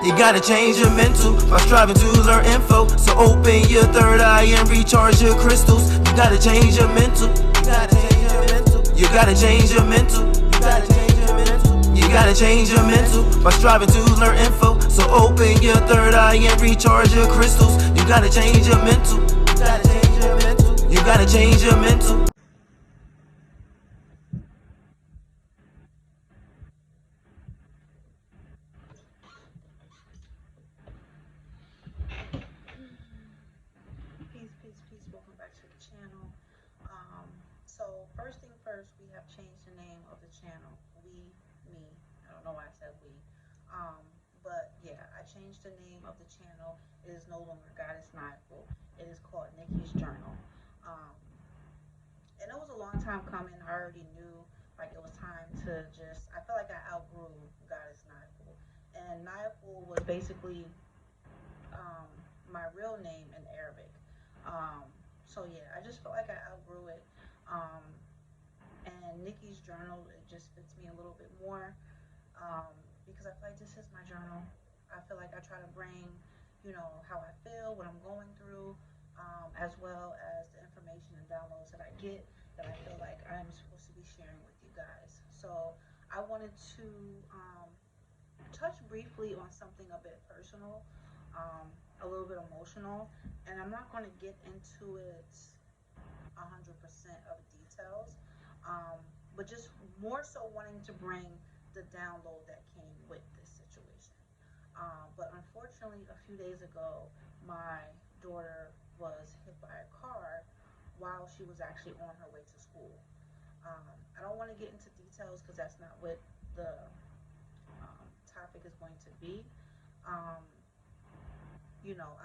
You gotta change your mental by striving to learn info. So open your third eye and recharge your crystals. You gotta change your mental. You gotta change your mental. You gotta change your mental. You gotta change your mental. You gotta change your mental by striving to learn info. So open your third eye and recharge your crystals. You gotta change your mental. You gotta change your mental. You gotta change your mental. Peace, peace, peace. Welcome back to the channel. So first thing first, we have changed the name of the channel. We, me. I don't know why I said we. Um, but yeah, I changed the name of the channel. It is no longer Goddess Nightful. It is called Nikki's Journal. Um, and it was a long time coming. I already knew like it was time to just. I felt like I outgrew Goddess Nightful, and Nightful was basically um, my real name in Arabic. Um, so yeah, I just felt like I outgrew it. Um, and Nikki's journal, it just fits me a little bit more um, because I feel like this is my journal. I feel like I try to bring, how I feel, what I'm going through, as well as the information and downloads that I get that I feel like I'm supposed to be sharing with you guys. So I wanted to touch briefly on something a bit personal, a little bit emotional, and I'm not going to get into it 100% of details, um, but just more so wanting to bring the download that came with this situation. But unfortunately, a few days ago, my daughter was hit by a car while she was actually on her way to school. I don't want to get into details because that's not what the topic is going to be. Um,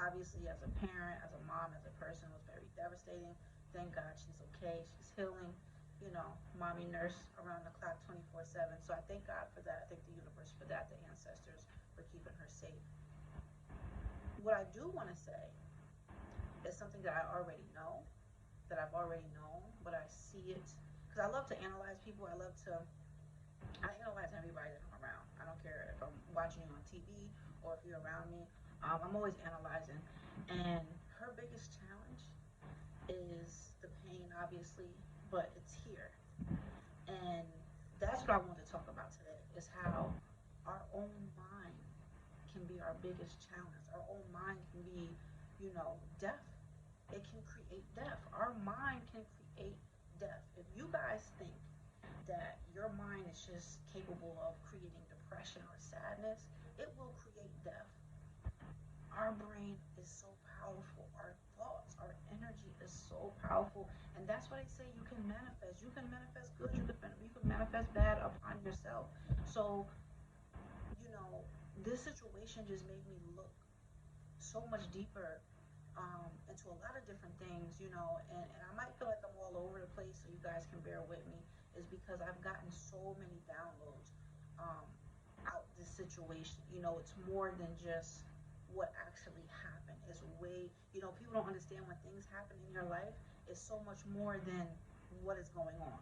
Obviously, as a parent, as a mom, as a person, it was very devastating. Thank God she's okay. She's healing. Mommy nurse around the clock 24/7. So I thank God for that. I thank the universe for that, the ancestors for keeping her safe. What I do want to say is something that I already know, that I've already known, but I see it because I love to analyze people. I analyze everybody that I'm around. I don't care if I'm watching you on TV or if you're around me. I'm always analyzing. And her biggest challenge is the pain, obviously, but it's here. And that's what I want to talk about today is how our own mind can be our biggest challenge. Our own mind can be, death. It can create death. Our mind can create death. If you guys think that your mind is just capable of creating depression or sadness, it will create death. Our brain is so powerful. Our thoughts, our energy is so powerful. And that's why they say you can manifest. You can manifest good, you can manifest bad upon yourself. So, you know, this situation just made me look so much deeper into a lot of different things, and I might feel like I'm all over the place, so you guys can bear with me, is because I've gotten so many downloads um, out this situation. It's more than just what actually happened. It's way, people don't understand when things happen in your life, it's so much more than what is going on.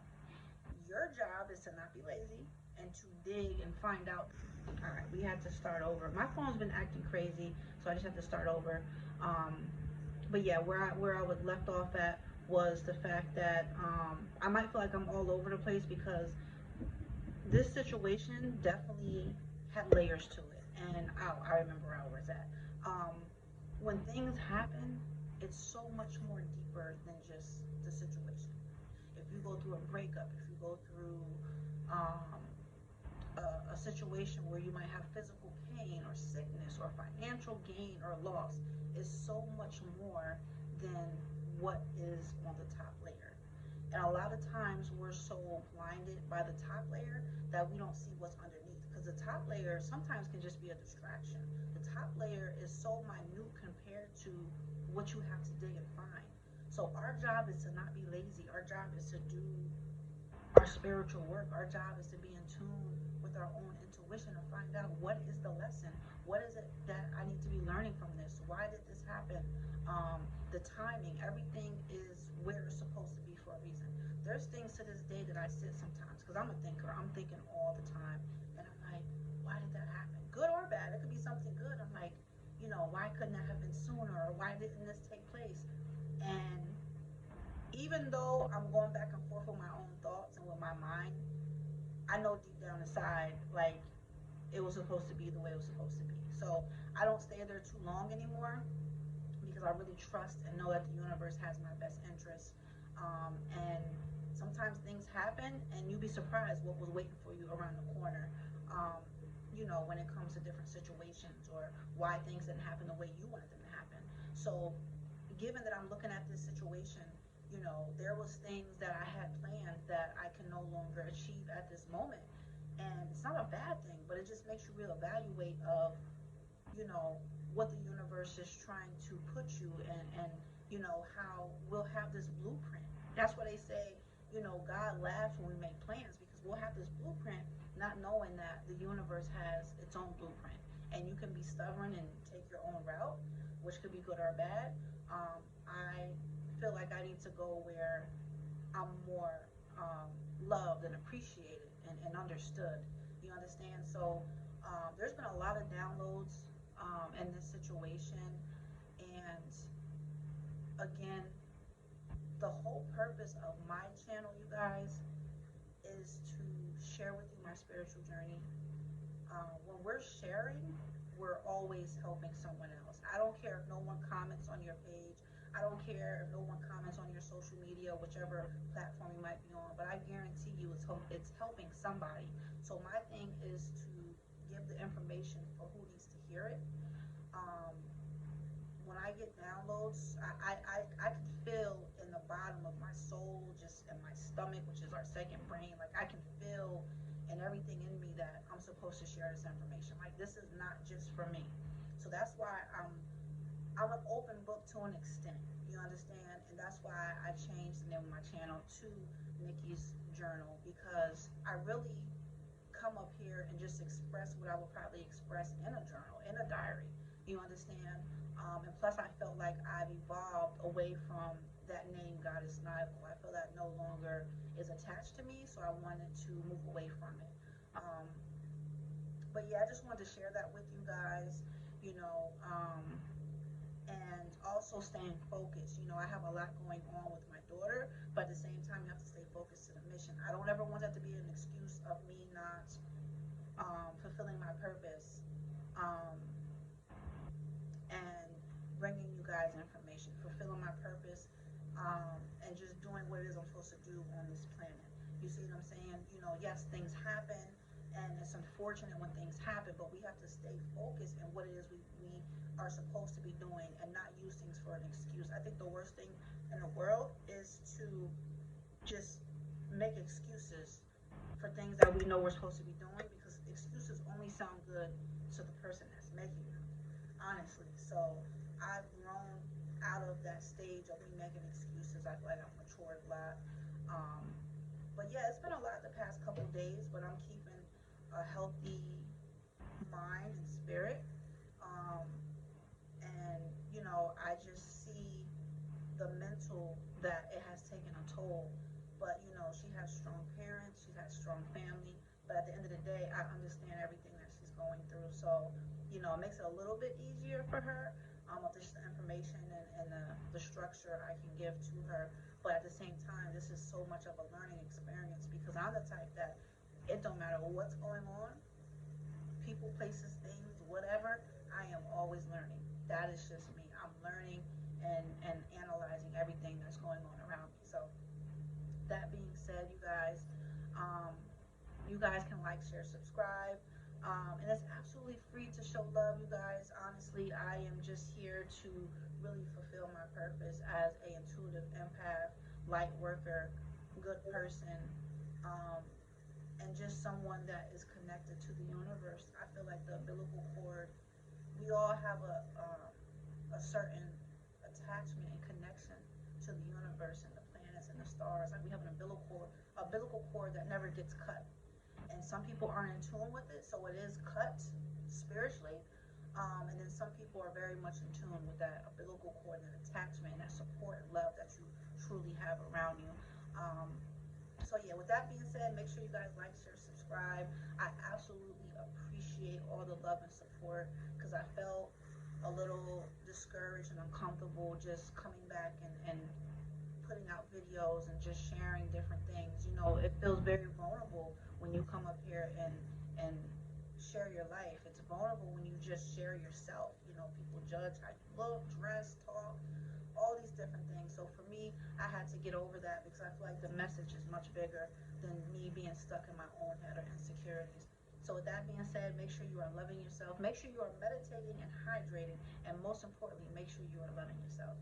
Your job is to not be lazy and to dig and find out. All right, we had to start over. My phone's been acting crazy, so I just had to start over. Um, but yeah, where I was left off at was the fact that I might feel like I'm all over the place because this situation definitely had layers to it, and I remember where I was at. Um, when things happen, it's so much more deeper than just the situation. If you go through a breakup, if you go through um, a situation where you might have physical pain or sickness or financial gain or loss, is so much more than what is on the top layer. And a lot of times we're so blinded by the top layer that we don't see what's underneath. Because the top layer sometimes can just be a distraction. The top layer is so minute compared to what you have to dig and find. So our job is to not be lazy. Our job is to do our spiritual work. Our job is to be in tune with our own intuition and find out what is the lesson. What is it that I need to be learning from this? Why did this happen? The timing, everything is where it's supposed to be for a reason. There's things to this day that I sit sometimes because I'm a thinker. I'm thinking all the time, and I'm like, why did that happen? Good or bad? It could be something good. why couldn't that have been sooner, or why didn't this take place? And even though I'm going back and forth with my own thoughts and with my mind, I know deep down inside, like, it was supposed to be the way it was supposed to be. So I don't stay there too long anymore, because I really trust and know that the universe has my best interest. And sometimes things happen, and you'd be surprised what was waiting for you around the corner. Um, when it comes to different situations, or why things didn't happen the way you wanted them to happen. So, given that I'm looking at this situation, there was things that I had planned that I can no longer achieve at this moment, and it's not a bad thing, but it just makes you reevaluate of you know what the universe is trying to put you in, and how we'll have this blueprint. That's why they say, God laughs when we make plans, because we'll have this blueprint, not knowing that the universe has its own blueprint, and you can be stubborn and take your own route, which could be good or bad. I feel like I need to go where I'm more loved and appreciated, and understood. You understand? So there's been a lot of downloads in this situation. And again, the whole purpose of my channel, you guys, is to share with you my spiritual journey. When we're sharing, we're always helping someone else. I don't care if no one comments on your page. I don't care if no one comments on your social media, whichever platform you might be on, but I guarantee you it's helping somebody. So my thing is to give the information for who needs to hear it. Um, when I get downloads, I can feel in the bottom of my soul, just in my stomach, which is our second brain, like I can feel in everything in me that I'm supposed to share this information. Like, this is not just for me. So that's why I'm an open book to an extent. You understand? And that's why I changed the name of my channel to Nikki's Journal, because I really come up here and just express what I would probably express in a journal, in a diary. You understand? And plus, I felt like I've evolved away from that name, Goddess Nyla. I feel that no longer is attached to me, so I wanted to move away from it. Um, but yeah, I just wanted to share that with you guys. You know, and also staying focused. I have a lot going on with my daughter, but at the same time, you have to stay focused to the mission. I don't ever want that to be an excuse of me not fulfilling my purpose, um, and bringing you guys information, fulfilling my purpose, and just doing what it is I'm supposed to do on this planet. You see what I'm saying? Yes, things happen, and it's unfortunate when things happen, but we have to stay focused in what it is we are supposed to be doing, and not use things for an excuse. I think the worst thing in the world is to just make excuses for things that we know we're supposed to be doing, because excuses only sound good to the person that's making them, honestly. So I've grown out of that stage of me making excuses. I feel like I've matured a lot. Um, but yeah, it's been a lot the past couple of days, but I'm keeping a healthy mind and spirit. Um, and I just see the mental that it has taken a toll. But she has strong parents, she has strong family. But at the end of the day, I understand everything that she's going through. So it makes it a little bit easier for her, with just the information and the structure I can give to her. But at the same time, this is so much of a learning experience, because I'm the type that it don't matter what's going on, people, places, things, whatever, I am always learning. That is just me. I'm learning and analyzing everything that's going on around me. So that being said, um, you guys can like, share, subscribe. And it's absolutely free to show love, you guys. Honestly, I am just here to really fulfill my purpose as a intuitive empath, light worker, good person, um, and just someone that is connected to the universe. I feel like the umbilical cord, we all have a certain attachment and connection to the universe and the planets and the stars. Like, we have an umbilical cord that never gets cut. And some people aren't in tune with it, so it is cut spiritually. And then some people are very much in tune with that umbilical cord and that attachment and that support and love that you truly have around you. Um, so yeah, with that being said, make sure you guys like, share, subscribe. I absolutely appreciate all the love and support, because I felt a little discouraged and uncomfortable just coming back and putting out videos and just sharing different things. You know, it feels very vulnerable when you come up here and share your life. It's vulnerable when you just share yourself. You know, people judge how you look, dress, talk, all these different things. So for me, I had to get over that because I feel like the message is much bigger than me being stuck in my own head or insecurities. So with that being said, make sure you are loving yourself. Make sure you are meditating and hydrating. And most importantly, make sure you are loving yourself.